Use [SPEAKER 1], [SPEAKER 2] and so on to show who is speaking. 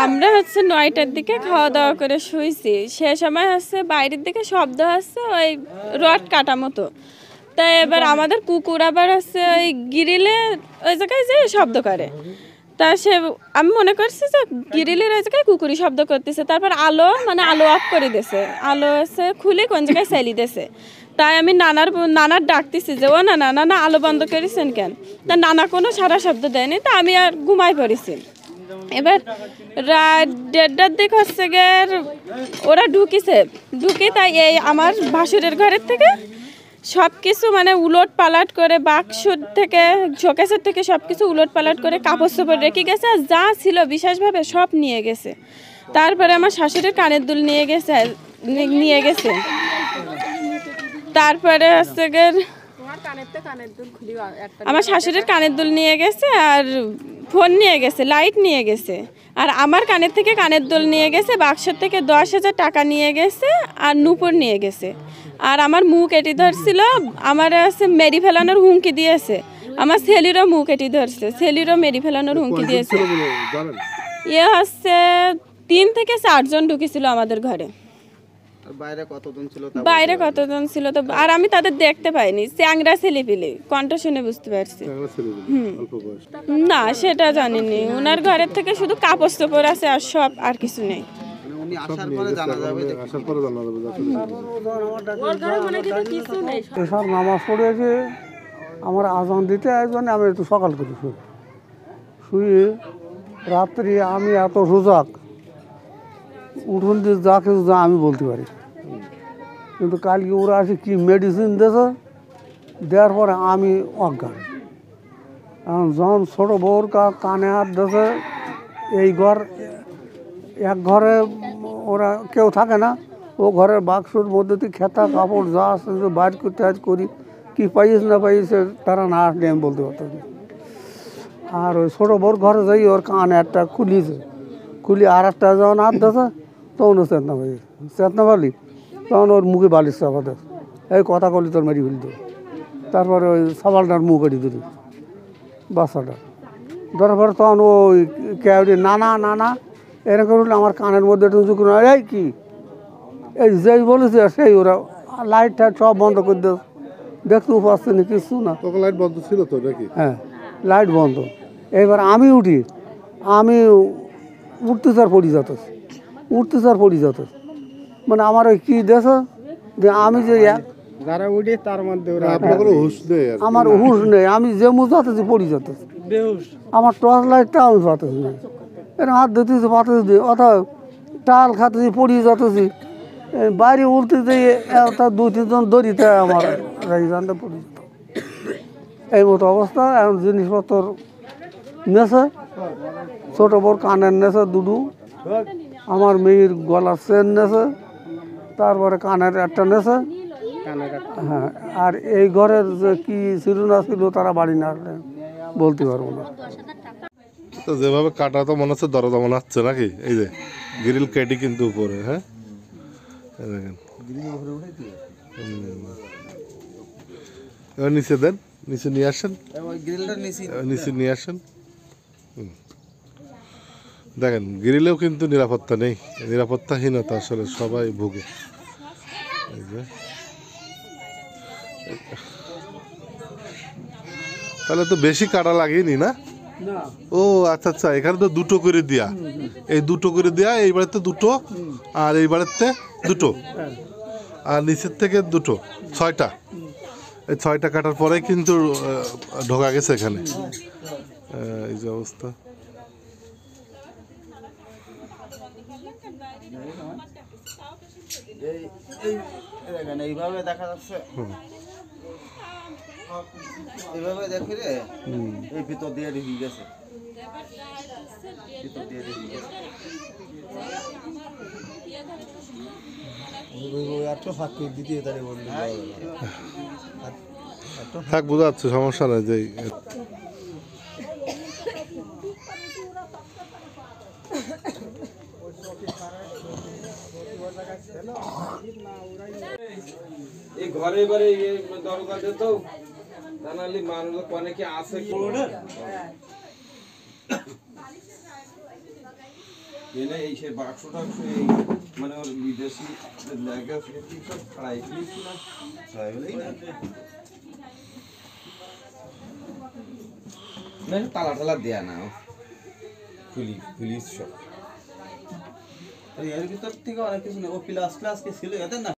[SPEAKER 1] আমরা হচ্ছে 9টার দিকে খাওয়া দাওয়া করে শুয়েছি, সে সময় হচ্ছে বাইরের দিকে শব্দ হচ্ছে ওই রড কাটা মতো। তাই এবার আমাদের কুকুর আবার হচ্ছে ওই গ্রিলে ওই জায়গায় যে শব্দ করে, তা সে আমি মনে করছি যে গ্রিলের ওই জায়গায় কুকুরই শব্দ করতেছে। তারপর আলো অফ করে দিয়েছে, আলো হচ্ছে খুলে কোন জায়গায় চালিয়ে দিয়েছে। তাই আমি নানার ডাকতেছি যে ও নানা আলো বন্ধ করেছেন কেন। তা নানা কোনো সারা শব্দ দেয়নি, তা আমি আর ঘুমাই পড়েছি। এবার রাত 1:30টার দিক হচ্ছে গিয়ে ওরা ঢুকে তাই এই আমার ভাসুরের ঘরের থেকে সব কিছু মানে উলট পালাট করে বাক্স থেকে শোকেসের থেকে সব কিছু উলট পালাট করে কাপড় চোপড় রেখে গেছে, আর যা ছিল বিশেষভাবে সব নিয়ে গেছে। তারপরে আমার শাশুড়ির কানের দুল নিয়ে গেছে। তারপরে হচ্ছে গিয়ে আমার শাশুড়ির কানের দুল নিয়ে গেছে, আর ফোন নিয়ে গেছে, লাইট নিয়ে গেছে, আর আমার কানের থেকে কানের দুল নিয়ে গেছে, বাক্সের থেকে 10,000 টাকা নিয়ে গেছে, আর নূপুর নিয়ে গেছে। আর আমার মুখ এটি ধরছিল, আমার আছে মেরি ফেলানোর হুমকি দিয়েছে। আমার ছেলেরও মুখ এটি ধরছে, ছেলেরও মেরি ফেলানোর হুমকি দিয়েছে। ইয়ে হচ্ছে 3 থেকে 4 জন ঢুকেছিল আমাদের ঘরে। বাইরে কতজন ছিল তো আর আমি তাদের দেখতে পাইনি, চ্যাংরা ছেলে পেলে কণ্ঠ শুনে বুঝতে পারছি। না সেটা জানিনি, ওনার ঘরের থেকে শুধু কাপড় চোপড় আছে আর সব, আর কিছু নেই।
[SPEAKER 2] এসব নামাজ পড়েছে আমার আজান দিতে একজন, আমি একটু সকাল করে শুয়ে রাত্রি আমি এত রোজাক উঠুন দিয়ে যা কিছু যা আমি বলতে পারি। কিন্তু কালকে ওরা আসে কি মেডিসিন দিয়েছে, দেওয়ার পরে আমি অজ্ঞান। এখন যখন ছোটো বউর কানে হাত দিয়েছে, এই এক ঘরে ওরা কেউ থাকে না, ও ঘরের বাক্সর মধ্যে তুই খেতা কাপড় যা আছে বাইর করতে করি, কি পাইস না পাইস তারা না আসলে আমি বলতে পারতাম। আর ওই ছোটো বউর ঘরে যাই ওর কানে একটা খুলি আর একটা যখন হাত দিয়েছে তখন ও চেতনা পালি তখন ওর মুখে বালিশ চাপা দেয়, এই কথা কলি তোর মারি ফেলতো। তারপরে ওই সবালটার মুখ এটি দিলি বাচ্চাটা ধরার পরে তখন ওই কেউরি নানা এরকম হলে আমার কানের মধ্যে একটু এই কি এই যেই বলেছে সেই ওরা লাইট টাইট সব বন্ধ করে দেয়, দেখতেও পাচ্ছি না কিছু না।
[SPEAKER 3] লাইট বন্ধ ছিল তো নাকি?
[SPEAKER 2] হ্যাঁ লাইট বন্ধ। এবার আমি উঠতে চার পড়ি যেত মানে আমার ওই কি দেশ যে আমি যে
[SPEAKER 4] যারা উঠে তার মধ্যে
[SPEAKER 2] আমার হুশ নেই, আমি যে মুজাতেছি পড়ি যেতেছি, আমার টর্চ লাইটটা আমি পাতেছি না, এর হাত দিতেছি পাতেছি, অথবা টাল খাতেছি পড়িয়ে যেতেছি, বাইরে উঠতে যেয়ে 2-3 জন দড়িতে আমার রাইজানটা পড়ে যেত। এই মতো অবস্থা। এখন জিনিসপত্র নেছে, ছোটো বড় কানের নেছে দুটো, আমার মেয়ের গলার চেন নেছে, তারপরে কানের একটা নেছে। হ্যাঁ, আর এই ঘরের যে কি ছিল না ছিল তারা বাড়ি না বলতে পারবো না।
[SPEAKER 3] তো যেভাবে কাটা তো মনে হচ্ছে দরজা মনে হচ্ছে নাকি? এই যে গ্রিল কেটে কিন্তু উপরে, হ্যাঁ এবার নিচে দেন, নিচে নিয়ে আসেন, নিচে নিয়ে আসেন। দেখেন গ্রিলেও কিন্তু নিরাপত্তা নেই, নিরাপত্তাহীনতা আসলে সবাই ভুগে। তাহলে তো বেশি কাটা লাগেনি না? ও আচ্ছা, এখানে তো 2টো করে দিয়া, এই 2টো করে দেয়া, এই বাড়িতে 2টো আর এই বাড়িতে 2টো আর নিচের থেকে 2টো, 6টা। এই 6টা কাটার পরে কিন্তু ঢোকা গেছে এখানে। এই যে অবস্থা।
[SPEAKER 4] এইভাবে দেখা যাচ্ছে, এইভাবে দেখি রে, এই ভিতর দিয়ে ঢুকে গেছে,
[SPEAKER 3] থাক বোঝা যাচ্ছে, সমস্যা নাই। যে
[SPEAKER 5] এই ঘরে বারে দরজা দিত জানালি মানুষ অনেকে আছে। এনে এই সেই বাক্স টাক্স এই মানে ওর বিদেশি লেগা ফেটি সব ফ্রাই ফিলিস না
[SPEAKER 4] ছয় বলেই না
[SPEAKER 5] না তালা টালা দেয়া না পুলিশ সব
[SPEAKER 4] এর ভিতর থেকে অনেক কিছু ও প্লাস ক্লাস কে ছিল এদের না